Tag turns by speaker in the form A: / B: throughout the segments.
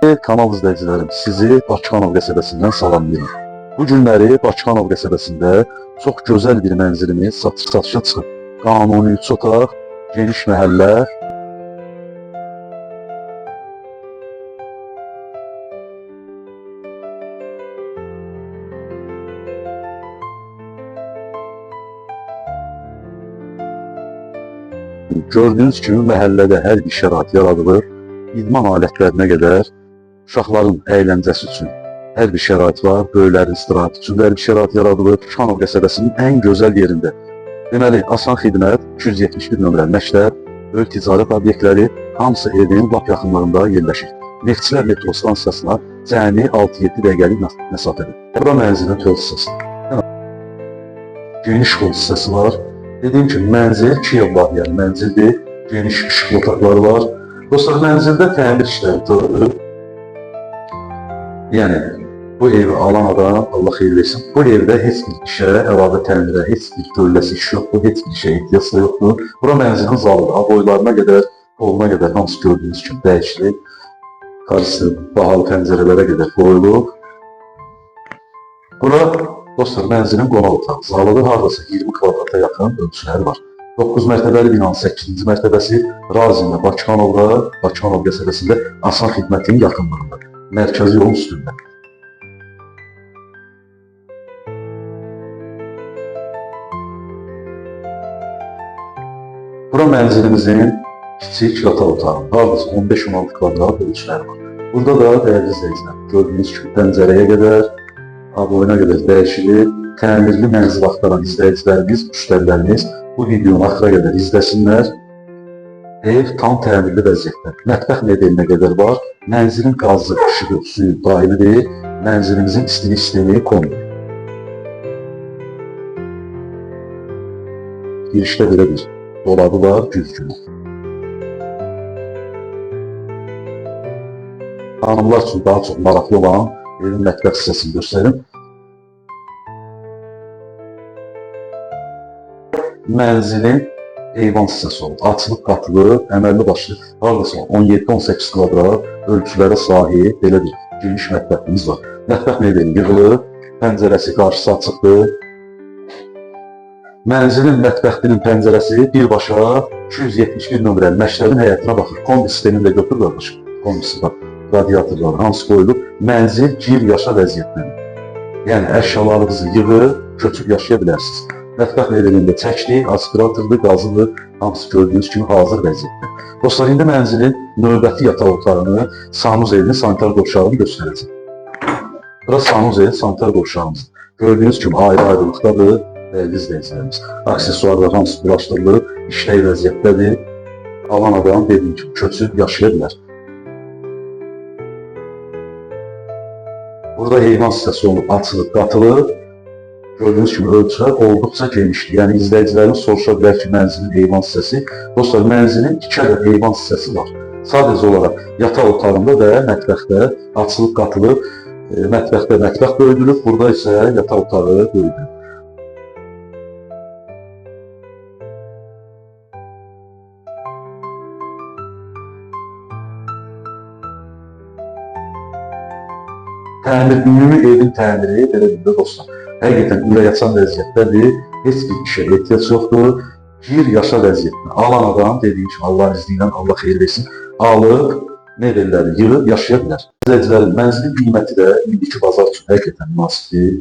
A: Hörmətli kanal izləyicilərim, sizi Bakıxanov qəsəbəsindən salamlayıram. Bu günləri Bakıxanov qəsəbəsində çox gözəl bir mənzilimiz satışa çıxıb. Qanuni 3 otaq, geniş məhəllə. Gördüyünüz kimi məhəllədə hər bir şərait yaradılır. İdman alətlərinə qədər, uşaqların əyləncəsi üçün hər bir şərait var, böyüklərin istirahəti üçün hər bir şərait yaradılır. Bakıxanov qəsəbəsinin ən gözəl yerində. Deməli, asan xidmət, 271 nömrəli məktəb, böyük ticarət obyektləri hamısı evin lap yaxınlığında yerləşir. Neftçilər metro stansiyasına cəmi 6-7 dəqiqəlik məsafədir. Bura mənzilin tövr hissəsi. Geniş hol hissəsi var. Dediyim kimi, mənzil 2 ev var, yəni mənzildir, geniş işıqlı otaqları var. Dostlar, mənzildə təmir işləri görülür. Yəni, bu evi alan adam, Allah xeyir versin, bu evdə heç bir işə, əlavə təmirə, heç bir görüləsi iş yoxdur, heç bir işə ehtiyac da yoxdur. Bura mənzilin zalıdır, boylarına qədər, poluna qədər, hamısı gördüyünüz kimi dəyişilib. Karısı bahalı pəncərələrə qədər qoyulub. Bura, dostlar, mənzilin qonaq otağı zalıdır, haradasa 20 kvadrata yaxın ölçüləri var. 9 mərtəbəli binanın 8-ci mərtəbəsi Razində, Bakıxanovda, Bakıxanov qəsəbəsində asan xidmətin yaxınlığında, mərkəzi yolun üstündə. Bura mənzilimizin kiçik yataq otağı, haradasa 15-16 kvadrat ölçüləri var. Burada da dəyərli izləyicilər, gördüyünüz kimi pəncərəyə qədər, aboyuna qədər dəyişilir. Təmirli mənzil axtaran izləyicilərimiz, müştərilərimiz bu videonu axıra qədər izləsinlər. Ev tam təmirli vəziyyətdə. Mətbəx mebelinə qədər var. Mənzilin qazı, işığı, suyu daimidir. Mənzilimizin istilik sistemi konur. Girişdə belə bir dolabı var, güzgünü. Hanımlar üçün daha çox maraqlı olan evin mətbəx hissəsini göstərim. Mənzilin eyvan hissəsi olub, açılıb qatılıb, əməlli başlı, haradasa 17-18 kvadrat ölçülərə sahib belə bir geniş mətbəximiz var. Mətbəx mebeli yığılıb, pəncərəsi qarşısı açıqdır. Mənzilin mətbəxinin pəncərəsi birbaşa 271 nömrəli məktəbin həyətinə baxır. Kombi sistemini də götür qardaşım, kombisi var, radiatorlar, hamısı qoyulub. Mənzil gir yaşa vəziyyətlədir. Yəni, əşyalarınızı yığıb, köçüb yaşaya bilərsiniz. Mətbəx mebelində çəkli, aspiratorlu, qazılı, hamısı gördüyünüz kimi hazır vəziyyətdə. Dostlar, indi mənzilin növbəti yataq otağını, sanuzelini, sanitar qovşağını göstərəcəm. Bura sanuzel, sanitar qovşağımızdır. Gördüyünüz kimi ayrı-ayrılıqdadır, dəyərli izləyicilərimiz. Aksesuarlar hamısı quraşdırılıb, işləy vəziyyətdədir. Alan adam dediyim kimi köçüb yaşaya bilər. Burada heyvan hissəsi olub, açılıb, qatılıb. Gördüyünüz kimi ölçülər olduqca genişdir. Yəni, izləyicilərimiz soruşa bilər ki, mənzilin heyvan hissəsi. Dostlar, mənzilin 2 ədəd heyvan hissəsi var. Sadəcə olaraq yataq otağında və mətbəxdə açılıb, qatılıb, mətbəxdə mətbəx böyüdülüb, burada isə yataq otağı böyüdülüb. Ümumi evin təmiri belə bir də dostlar. Həqiqətən ürək açan vəziyyətdədir, heç bir işə ehtiyac yoxdur, gir yaşa vəziyyətdə. Alan adam, dediyim kimi, Allah izni ilə, Allah xeyir versin, alıb, mebelləri yığıb yaşaya bilər. İzləyicilərin, mənzilin qiyməti də indiki bazar üçün həqiqətən münasibdir.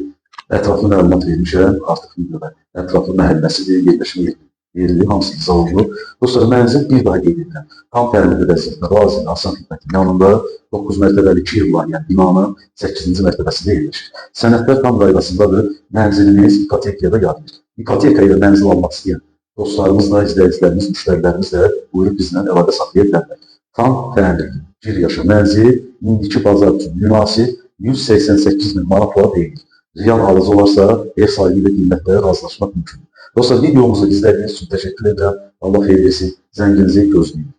A: Ətraflı məlumat vermişəm, artıq videoda ətraflı məhəlləsidir, yerləşmə yeri, hamısı izah olunur. Dostlar, mənzil bir daha qeyd edirəm. Tam təmirli vəziyyətdə, Razində, asan xidmətin yanında 9 mərtəbəli 2 ev var, yəni binanın 8-ci mərtəbəsində yerləşir. Sənədlər tam qaydasındadır, mənzilimiz ipotekaya da yardım. İpoteka ilə mənzil almaq istəyən dostlarımız da, izləyicilərimiz, müştərilərimiz də buyurub bizlə əlaqə saxlaya bilərlər. Tam təmirli, bir yaşa mənzil, indiki bazar üçün münasib 188 min manatla deyilir. Ziyan alıcı olarsa, ev sahibi ilə qiymətlərə razılaşmaq mümkündür. Dostlar, videomuzu izlədiyiniz üçün təşəkkür edirəm. Allah xeyir versin, zənginizi gözləyin.